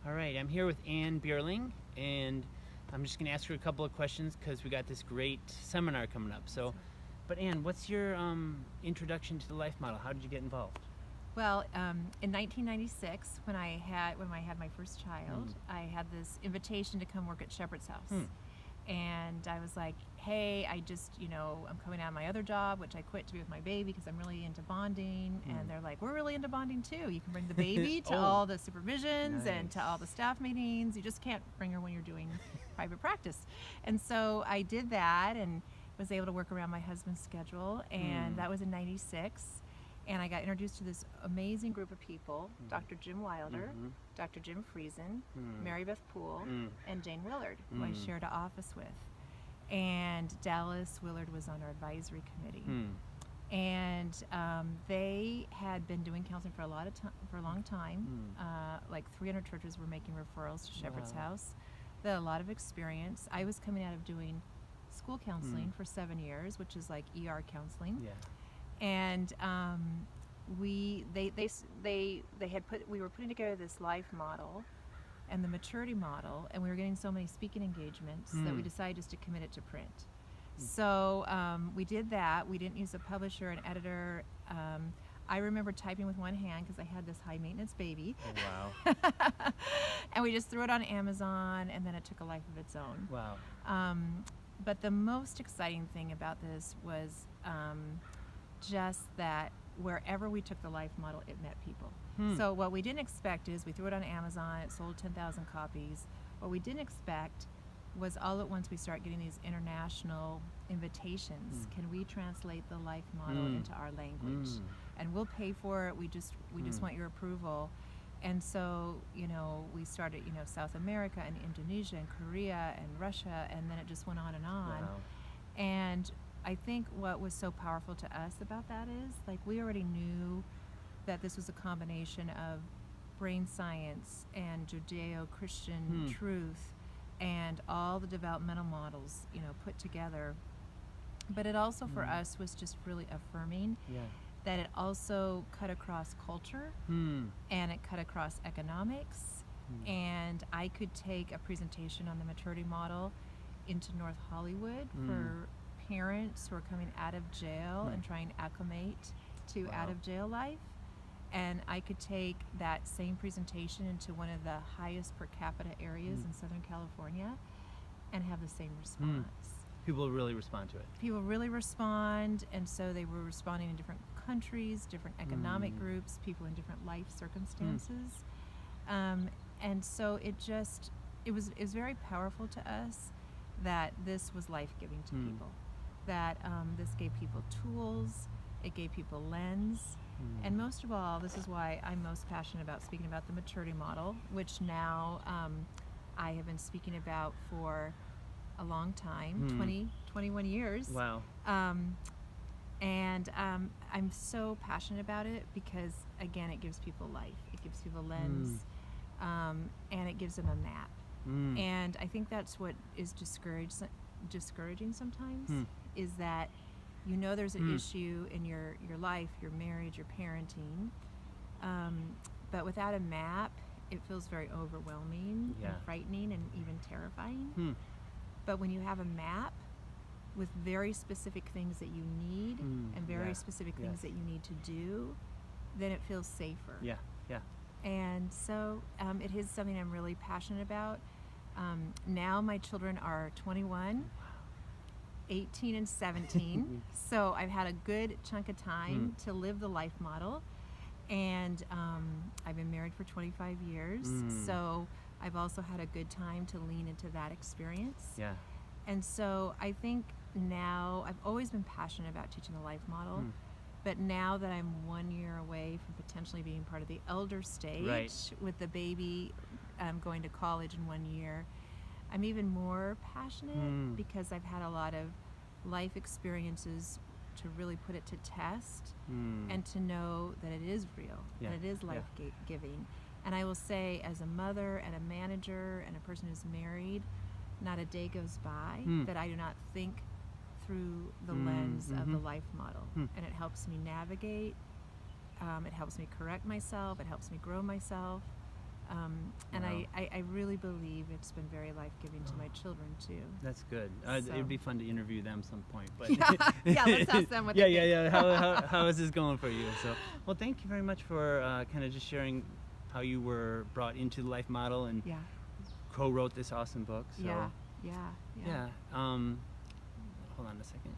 All right, I'm here with Ann Bierling, and I'm just going to ask her a couple of questions because we got this great seminar coming up. So, but Ann, what's your introduction to the life model? How did you get involved? Well, in 1996, when I had my first child, I had this invitation to come work at Shepherd's House. And I was like, hey, I'm coming out of my other job, which I quit to be with my baby because I'm really into bonding. And they're like, we're really into bonding too. You can bring the baby to all the supervisions and to all the staff meetings. You just can't bring her when you're doing private practice. And so I did that and was able to work around my husband's schedule. And that was in 96. And I got introduced to this amazing group of people, Dr. Jim Wilder, Dr. Jim Friesen, Mary Beth Poole, and Jane Willard, who I shared an office with. And Dallas Willard was on our advisory committee. And they had been doing counseling for a long time. Like 300 churches were making referrals to Shepherd's House. They had a lot of experience. I was coming out of doing school counseling for 7 years, which is like ER counseling. And we were putting together this life model and the maturity model, and we were getting so many speaking engagements that we decided just to commit it to print. So we did that. We didn't use a publisher, an editor. I remember typing with one hand because I had this high maintenance baby. Oh, wow. And we just threw it on Amazon, and then it took a life of its own. Wow. But the most exciting thing about this was just that wherever we took the life model, it met people. So what we didn't expect is we threw it on Amazon, it sold 10,000 copies. What we didn't expect was all at once we start getting these international invitations. Can we translate the life model into our language? And we'll pay for it. We just want your approval. And so, we started, South America and Indonesia and Korea and Russia, and then it just went on and on. Wow. And I think what was so powerful to us about that is, like, we already knew that this was a combination of brain science and Judeo-Christian truth and all the developmental models, put together. But it also, for us, was just really affirming that it also cut across culture and it cut across economics. And I could take a presentation on the maturity model into North Hollywood for parents who are coming out of jail and trying to acclimate to out of jail life. And I could take that same presentation into one of the highest per capita areas in Southern California and have the same response. People really respond to it. People really respond, and so they were responding in different countries, different economic groups, people in different life circumstances. And so it was very powerful to us that this was life-giving to people. That this gave people tools, it gave people lens, and most of all, this is why I'm most passionate about speaking about the maturity model, which now I have been speaking about for a long time, 21 years. Wow. And I'm so passionate about it because, again, it gives people life, it gives people lens, and it gives them a map. And I think that's what is discouraging sometimes, is that there's an issue in your life, your marriage, your parenting, but without a map, it feels very overwhelming and frightening and even terrifying. But when you have a map with very specific things that you need and very specific things that you need to do, then it feels safer. Yeah. And so it is something I'm really passionate about. Now my children are 21, 18, and 17. So I've had a good chunk of time to live the life model. And I've been married for 25 years. So I've also had a good time to lean into that experience. Yeah. And so I think now, I've always been passionate about teaching the life model. But now that I'm 1 year away from potentially being part of the elder stage with the baby going to college in 1 year, I'm even more passionate because I've had a lot of life experiences to really put it to test and to know that it is real, that it is life-giving. And I will say, as a mother and a manager and a person who's married, not a day goes by that I do not think through the lens of the life model. And it helps me navigate, it helps me correct myself, it helps me grow myself. And Wow. I really believe it's been very life-giving to my children too. That's good. It So- would be fun to interview them some point. But Yeah, let's ask them what yeah, they yeah, think. yeah. How is this going for you? So, well, thank you very much for kind of just sharing how you were brought into the Life Model and Yeah, co-wrote this awesome book. So, yeah. yeah. Hold on a second.